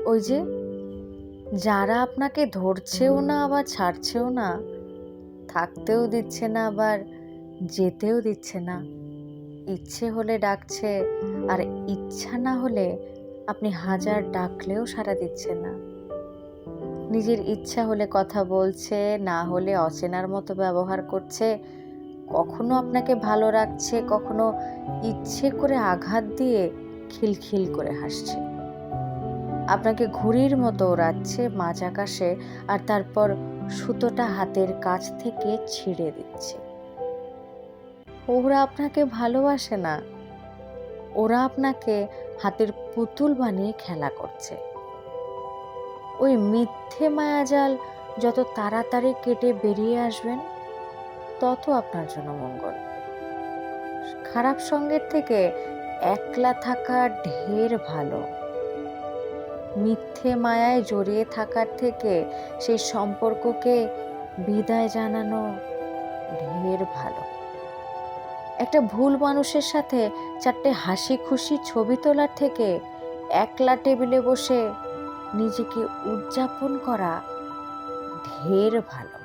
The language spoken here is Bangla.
ওই যে যারা আপনাকে ধরছেও না আবার ছাড়ছেও না, থাকতেও দিচ্ছে না আবার যেতেও দিচ্ছে না, ইচ্ছে হলে ডাকছে আর ইচ্ছা না হলে আপনি হাজার ডাকলেও সাড়া দিচ্ছে না, নিজের ইচ্ছা হলে কথা বলছে, না হলে অচেনার মতো ব্যবহার করছে, কখনো আপনাকে ভালো রাখছে, কখনো ইচ্ছে করে আঘাত দিয়ে খিলখিল করে হাসছে, আপনাকে ঘুড়ির মতো ওড়াচ্ছে মাঝ আকাশে আর তারপর সুতোটা হাতের কাছ থেকে ছিঁড়ে দিচ্ছে। ওরা আপনাকে ভালোবাসে না, ওরা আপনাকে হাতের পুতুল বানিয়ে খেলা করছে। ওই মিথ্যে মায়াজাল যত তাড়াতাড়ি কেটে বেরিয়ে আসবেন তত আপনার জন্য মঙ্গল। খারাপ সঙ্গের থেকে একলা থাকা ঢের ভালো। মিথ্যে মায়ায় জড়িয়ে থাকার থেকে সেই সম্পর্ককে বিদায় জানানো ঢের ভালো। একটা ভুল মানুষের সাথে 4টে হাসি খুশি ছবি তোলার থেকে একলা টেবিলে বসে নিজেকে উদযাপন করা ঢের ভালো।